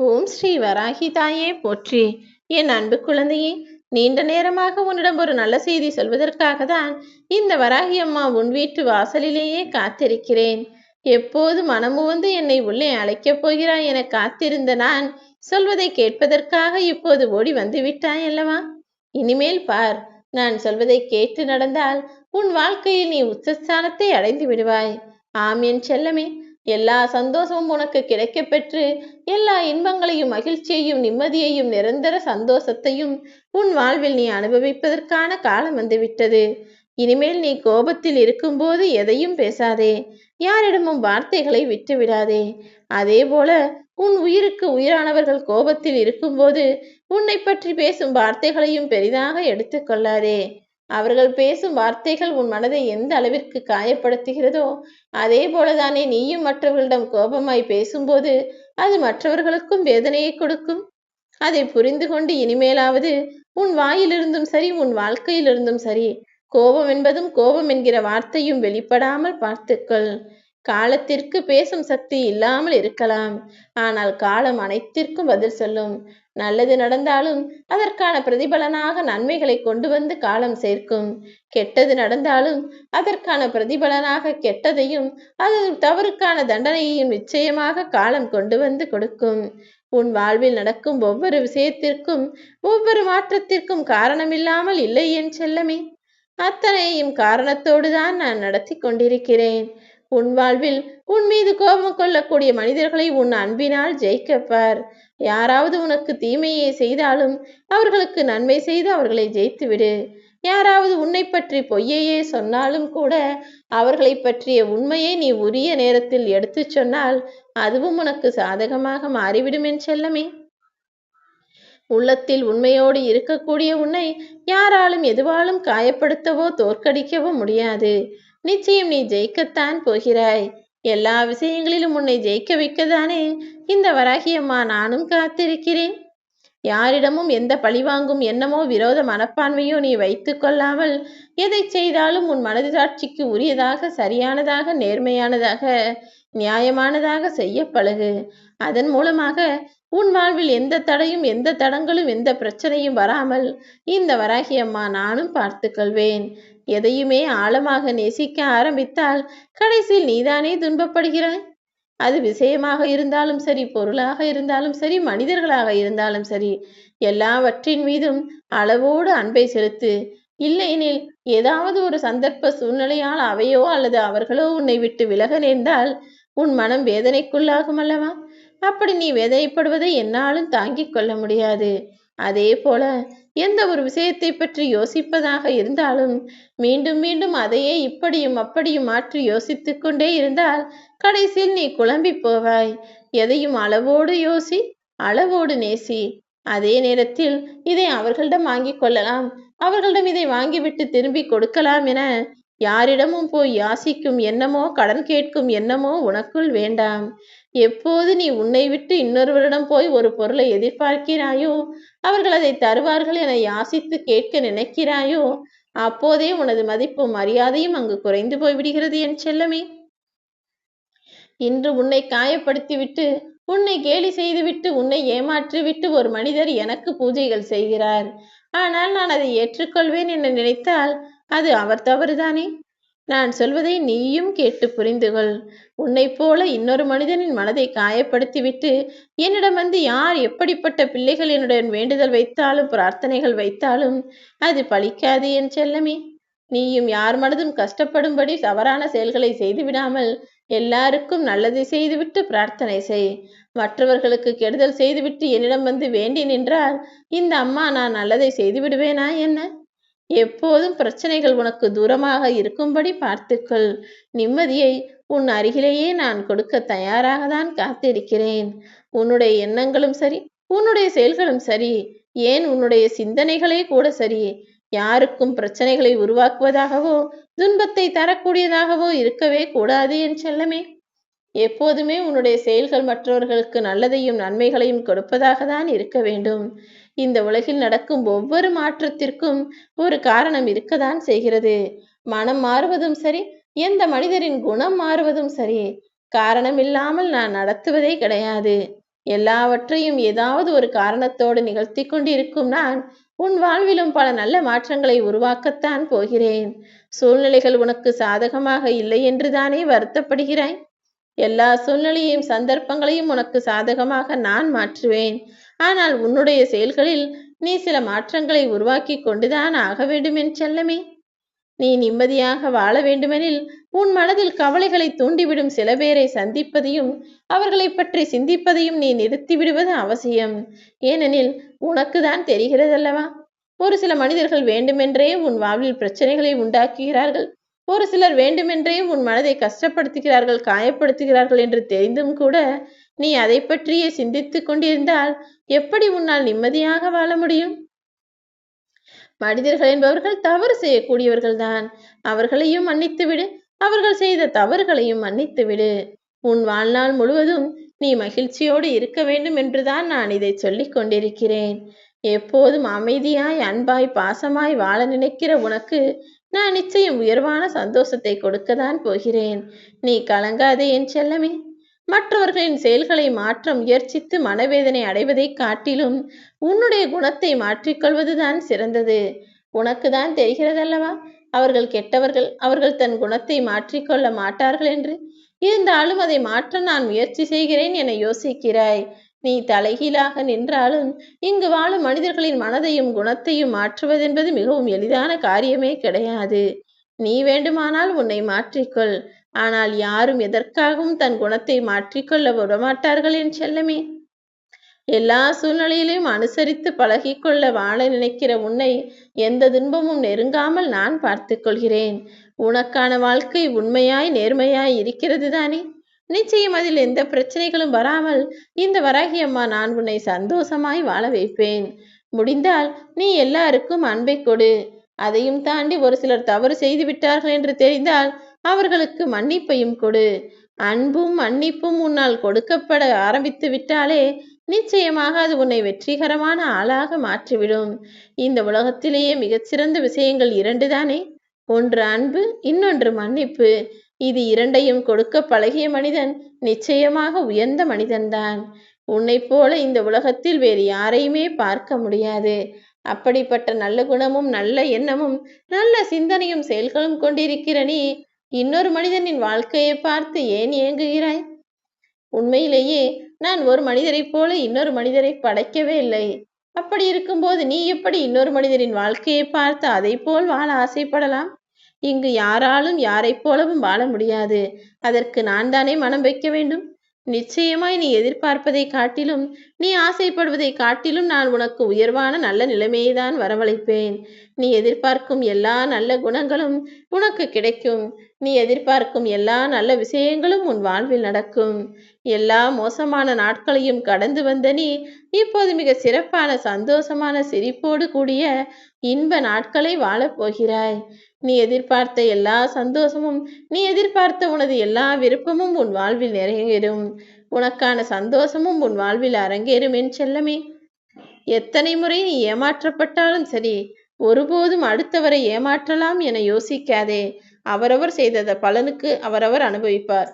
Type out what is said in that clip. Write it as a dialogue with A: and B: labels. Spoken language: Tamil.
A: ஓம் ஸ்ரீ வராகி தாயே போற்றி. என் அன்பு குழந்தையே, நீண்ட நேரமாக உன்னிடம் ஒரு நல்ல செய்தி சொல்வதற்காக தான் இந்த வராகி அம்மா உன் வீட்டு வாசலிலேயே காத்திருக்கிறேன். எப்போது மனமுவந்து என்னை உள்ளே அழைக்கப் போகிறாய் என காத்திருந்த நான் சொல்வதை கேட்பதற்காக இப்போது ஓடி வந்து விட்டாய் அல்லவா? இனிமேல் பார், நான் சொல்வதை கேட்டு நடந்தால் உன் வாழ்க்கையில் நீ உச்சஸ்தானத்தை அடைந்து விடுவாய். ஆம் என் செல்லமே, எல்லா சந்தோஷமும் உனக்கு கிடைக்கப் பெற்று எல்லா இன்பங்களையும் மகிழ்ச்சியையும் நிம்மதியையும் நிரந்தர சந்தோஷத்தையும் உன் வாழ்வில் நீ அனுபவிப்பதற்கான காலம் வந்துவிட்டது. இனிமேல் நீ கோபத்தில் இருக்கும்போது எதையும் பேசாதே, யாரிடமும் வார்த்தைகளை விட்டு விடாதே. அதே போல உன் உயிருக்கு உயிரானவர்கள் கோபத்தில் இருக்கும்போது உன்னை பற்றி பேசும் வார்த்தைகளையும் பெரிதாக எடுத்துக்கொள்ளாதே. அவர்கள் பேசும் வார்த்தைகள் உன் மனதை எந்த அளவிற்கு காயப்படுத்துகிறதோ அதே போலதானே நீயும் மற்றவர்களிடம் கோபமாய் பேசும்போது அது மற்றவர்களுக்கும் வேதனையை கொடுக்கும். அதை புரிந்து கொண்டு இனிமேலாவது உன் வாயிலிருந்தும் சரி, உன் வாழ்க்கையிலிருந்தும் சரி, கோபம் என்பதும் கோபம் என்கிற வார்த்தையும் வெளிப்படாமல் பார்த்துக்கொள். காலத்திற்கு பேசும் சக்தி இல்லாமல் இருக்கலாம், ஆனால் காலம் அனைத்திற்கும் பதில் சொல்லும். நல்லது நடந்தாலும் அதற்கான பிரதிபலனாக நன்மைகளை கொண்டு வந்து காலம் சேர்க்கும். கெட்டது நடந்தாலும் அதற்கான பிரதிபலனாக கெட்டதையும் அது தவறுக்கான தண்டனையையும் நிச்சயமாக காலம் கொண்டு வந்து கொடுக்கும். உன் வாழ்வில் நடக்கும் ஒவ்வொரு விஷயத்திற்கும் ஒவ்வொரு மாற்றத்திற்கும் காரணமில்லாமல் இல்லை என் செல்லமே. அத்தனையும் காரணத்தோடு தான் நான் நடத்தி கொண்டிருக்கிறேன். உன் வாழ்வில் உன் மீது கோபம் கொள்ளக்கூடிய மனிதர்களை உன் அன்பினால் ஜெயிக்கப்பார். யாராவது உனக்கு தீமையை செய்தாலும் அவர்களுக்கு நன்மை செய்து அவர்களை ஜெயித்துவிடு. யாராவது உன்னை பற்றி பொய்யையே சொன்னாலும் கூட அவர்களை பற்றிய உண்மையை நீ உரிய நேரத்தில் எடுத்து சொன்னால் அதுவும் உனக்கு சாதகமாக மாறிவிடும் என் செல்லமே. உள்ளத்தில் உண்மையோடு இருக்கக்கூடிய உன்னை யாராலும் எதுவாலும் காயப்படுத்தவோ தோற்கடிக்கவோ முடியாது. நிச்சயம் நீ ஜெயிக்கத்தான் போகிறாய். எல்லா விஷயங்களிலும் உன்னை ஜெயிக்க வைக்கத்தானே இந்த வராகி அம்மா நானும் காத்திருக்கிறேன். யாரிடமும் எந்த பழிவாங்கும் எண்ணமோ விரோத மனப்பான்மையோ நீ வைத்து கொள்ளாமல் எதை செய்தாலும் உன் மனதாட்சிக்கு உரியதாக, சரியானதாக, நேர்மையானதாக, நியாயமானதாக செய்ய பழகு. அதன் மூலமாக உன் வாழ்வில் எந்த தடையும் எந்த தடங்களும் எந்த பிரச்சனையும் வராமல் இந்த வராகி அம்மா நானும் பார்த்து கொள்வேன். எதையுமே ஆழமாக நேசிக்க ஆரம்பித்தால் கடைசியில் நீதானே துன்பப்படுகிறாய். அது விஷயமாக இருந்தாலும் சரி, பொருளாக இருந்தாலும் சரி, மனிதர்களாக இருந்தாலும் சரி, எல்லாவற்றின் மீதும் அளவோடு அன்பை செலுத்து. இல்லையெனில் ஏதாவது ஒரு சந்தர்ப்ப சூழ்நிலையால் அவையோ அல்லது அவர்களோ உன்னை விட்டு விலக நேர்ந்தால் உன் மனம் வேதனைக்குள்ளாகும் அல்லவா? அப்படி நீ வேதனைப்படுவதை என்னாலும் தாங்கிக் கொள்ள முடியாது. அதே போல எந்த ஒரு விஷயத்தை பற்றி யோசிப்பதாக இருந்தாலும் மீண்டும் மீண்டும் அதையே இப்படியும் அப்படியும் மாற்றி யோசித்து கொண்டே இருந்தால் கடைசியில் நீ குழம்பி போவாய். எதையும் அளவோடு யோசி, அளவோடு நேசி. அதே நேரத்தில் இதை அவர்களிடம் வாங்கிக் கொள்ளலாம், அவர்களிடம் இதை வாங்கிவிட்டு திரும்பி கொடுக்கலாம் என யாரிடமும் போய் யாசிக்கும் எண்ணமோ கடன் கேட்கும் எண்ணமோ உனக்குள் வேண்டாம். எப்போது நீ உன்னை விட்டு இன்னொருவரிடம் போய் ஒரு பொருளை எதிர்பார்க்கிறாயோ, அவர்கள் அதை தருவார்கள் என யாசித்து கேட்க நினைக்கிறாயோ, அப்போதே உனது மதிப்பும் மரியாதையும் அங்கு குறைந்து போய்விடுகிறது என் செல்லமே. இன்று உன்னை காயப்படுத்திவிட்டு, உன்னை கேலி செய்துவிட்டு, உன்னை ஏமாற்றிவிட்டு ஒரு மனிதர் எனக்கு பூஜைகள் செய்கிறார், ஆனால் நான் அதை ஏற்றுக்கொள்வேன் என நினைத்தால் அது அவர் தவறுதானே? நான் சொல்வதை நீயும் கேட்டு புரிந்துகொள். உன்னை போல இன்னொரு மனிதனின் மனதை காயப்படுத்திவிட்டு என்னிடம் வந்து யார் எப்படிப்பட்ட பிள்ளைகள் என்னுடன் வேண்டுதல் வைத்தாலும் பிரார்த்தனைகள் வைத்தாலும் அது பலிக்காது என் செல்லமே. நீயும் யார் மனதும் கஷ்டப்படும்படி தவறான செயல்களை செய்துவிடாமல் எல்லாருக்கும் நல்லதை செய்துவிட்டு பிரார்த்தனை செய். மற்றவர்களுக்கு கெடுதல் செய்துவிட்டு என்னிடம் வந்து வேண்டி நின்றால் இந்த அம்மா நான் நல்லதை செய்து விடுவேனா என்ன? எப்போதும் பிரச்சனைகள் உனக்கு தூரமாக இருக்கும்படி பார்த்துக்கொள். நிம்மதியை உன் அருகிலேயே நான் கொடுக்க தயாராக தான் காத்திருக்கிறேன். உன்னுடைய எண்ணங்களும் சரி, உன்னுடைய செயல்களும் சரி, ஏன் உன்னுடைய சிந்தனைகளே கூட சரி, யாருக்கும் பிரச்சனைகளை உருவாக்குவதாகவோ துன்பத்தை தரக்கூடியதாகவோ இருக்கவே கூடாது என் செல்லமே. எப்போதுமே உன்னுடைய செயல்கள் மற்றவர்களுக்கு நல்லதையும் நன்மைகளையும் கொடுப்பதாக தான் இருக்க வேண்டும். இந்த உலகில் நடக்கும் ஒவ்வொரு மாற்றத்திற்கும் ஒரு காரணம் இருக்கத்தான் செய்கிறது. மனம் மாறுவதும் சரி, எந்த மனிதரின் குணம் மாறுவதும் சரி, காரணம் இல்லாமல் நான் நடத்துவதே கிடையாது. எல்லாவற்றையும் ஏதாவது ஒரு காரணத்தோடு நிகழ்த்தி கொண்டிருக்கும் நான் உன் வாழ்விலும் பல நல்ல மாற்றங்களை உருவாக்கத்தான் போகிறேன். சூழ்நிலைகள் உனக்கு சாதகமாக இல்லை என்று தானே வருத்தப்படுகிறாய்? எல்லா சூழ்நிலையையும் சந்தர்ப்பங்களையும் உனக்கு சாதகமாக நான் மாற்றுவேன். ஆனால் உன்னுடைய செயல்களில் நீ சில மாற்றங்களை உருவாக்கி கொண்டுதான் ஆக வேண்டும் என் செல்லமே. நீ நிம்மதியாக வாழ வேண்டுமெனில் உன் மனதில் கவலைகளை தூண்டிவிடும் சில பேரை சந்திப்பதையும் அவர்களை பற்றி சிந்திப்பதையும் நீ நிறுத்திவிடுவது அவசியம். ஏனெனில் உனக்கு தான் தெரிகிறதல்லவா, ஒரு சில மனிதர்கள் வேண்டுமென்றே உன் வாழ்வில் பிரச்சனைகளை உண்டாக்குகிறார்கள். ஒரு சிலர் வேண்டுமென்றே உன் மனதை கஷ்டப்படுத்துகிறார்கள், காயப்படுத்துகிறார்கள் என்று தெரிந்தும் கூட நீ அதை பற்றியே சிந்தித்துக் கொண்டிருந்தால் எப்படி உன்னால் நிம்மதியாக வாழ முடியும்? மனிதர்கள் என்பவர்கள் தவறு செய்யக்கூடியவர்கள்தான். அவர்களையும் மன்னித்து விடு, அவர்கள் செய்த தவறுகளையும் மன்னித்து விடு. உன் வாழ்நாள் முழுவதும் நீ மகிழ்ச்சியோடு இருக்க வேண்டும் என்றுதான் நான் இதை சொல்லிக் கொண்டிருக்கிறேன். எப்போதும் அமைதியாய், அன்பாய், பாசமாய் வாழ நினைக்கிற உனக்கு நான் நிச்சயம் உயர்வான சந்தோஷத்தை கொடுக்கத்தான் போகிறேன். நீ கலங்காதே என் செல்லமே. மற்றவர்களின் செயல்களை மாற்ற முயற்சித்து மனவேதனை அடைவதை காட்டிலும் உன்னுடைய குணத்தை மாற்றிக்கொள்வதுதான் சிறந்தது. உனக்கு தான் தெரிகிறதல்லவா, அவர்கள் கெட்டவர்கள், அவர்கள் தன் குணத்தை மாற்றிக்கொள்ள மாட்டார்கள் என்று. இருந்தாலும் அதை மாற்ற நான் முயற்சி செய்கிறேன் என யோசிக்கிறாய். நீ தலைகீழாக நின்றாலும் இங்கு வாழும் மனிதர்களின் மனதையும் குணத்தையும் மாற்றுவதென்பது மிகவும் எளிதான காரியமே கிடையாது. நீ வேண்டுமானால் உன்னை மாற்றிக்கொள், ஆனால் யாரும் எதற்காகவும் தன் குணத்தை மாற்றிக்கொள்ள விடமாட்டார்கள் என் செல்லமே. எல்லா சூழ்நிலையிலும் அனுசரித்து பழகிக்கொள்ள வாழ நினைக்கிற உன்னை எந்த துன்பமும் நெருங்காமல் நான் பார்த்து கொள்கிறேன். உனக்கான வாழ்க்கை உண்மையாய் நேர்மையாய் இருக்கிறது தானே? நிச்சயம் அதில் எந்த பிரச்சனைகளும் வராமல் இந்த வராகி அம்மா நான் உன்னை சந்தோஷமாய் வாழ வைப்பேன். முடிந்தால் நீ எல்லாருக்கும் அன்பை கொடு. அதையும் தாண்டி ஒரு சிலர் தவறு செய்து விட்டார்கள் என்று தெரிந்தால் அவர்களுக்கு மன்னிப்பையும் கொடு. அன்பும் மன்னிப்பும் உன்னால் கொடுக்கப்பட ஆரம்பித்து விட்டாலே நிச்சயமாக அது உன்னை வெற்றிகரமான ஆளாக மாற்றிவிடும். இந்த உலகத்திலேயே மிகச்சிறந்த விஷயங்கள் இரண்டு தானே, ஒன்று அன்பு, இன்னொன்று மன்னிப்பு. இது இரண்டையும் கொடுக்க பழகிய மனிதன் நிச்சயமாக உயர்ந்த மனிதன்தான். உன்னை போல இந்த உலகத்தில் வேறு யாரையுமே பார்க்க முடியாது. அப்படிப்பட்ட நல்ல குணமும் நல்ல எண்ணமும் நல்ல சிந்தனையும் செயல்களும் கொண்டிருக்கிற நீ இன்னொரு மனிதனின் வாழ்க்கையை பார்த்து ஏன் ஏங்குகிறாய்? உண்மையிலேயே நான் ஒரு மனிதரைப் போல இன்னொரு மனிதரை படைக்கவே இல்லை. அப்படி இருக்கும்போது நீ எப்படி இன்னொரு மனிதரின் வாழ்க்கையை பார்த்து அதை போல் வாழ ஆசைப்படலாம்? இங்கு யாராலும் யாரைப் போலவும் வாழ முடியாது. அதற்கு நான் தானே மனம் வைக்க வேண்டும். நிச்சயமாய் நீ எதிர்பார்ப்பதை காட்டிலும், நீ ஆசைப்படுவதை காட்டிலும் நான் உனக்கு உயர்வான நல்ல நிலைமையை தான் வரவழைப்பேன். நீ எதிர்பார்க்கும் எல்லா நல்ல குணங்களும் உனக்கு கிடைக்கும். நீ எதிர்பார்க்கும் எல்லா நல்ல விஷயங்களும் உன் வாழ்வில் நடக்கும். எல்லா மோசமான நாட்களையும் கடந்து வந்த நீ இப்போது மிக சிறப்பான சந்தோஷமான சிரிப்போடு கூடிய இன்ப நாட்களை வாழப் போகிறாய். நீ எதிர்பார்த்த எல்லா சந்தோஷமும், நீ எதிர்பார்த்த உனது எல்லா விருப்பமும் உன் வாழ்வில் நிறைவேறும். உனக்கான சந்தோஷமும் உன் வாழ்வில் அரங்கேறும் என் செல்லமே. எத்தனை முறை நீ ஏமாற்றப்பட்டாலும் சரி, ஒருபோதும் அடுத்தவரை ஏமாற்றலாம் என யோசிக்காதே. அவரவர் செய்த பலனுக்கு அவரவர் அனுபவிப்பார்.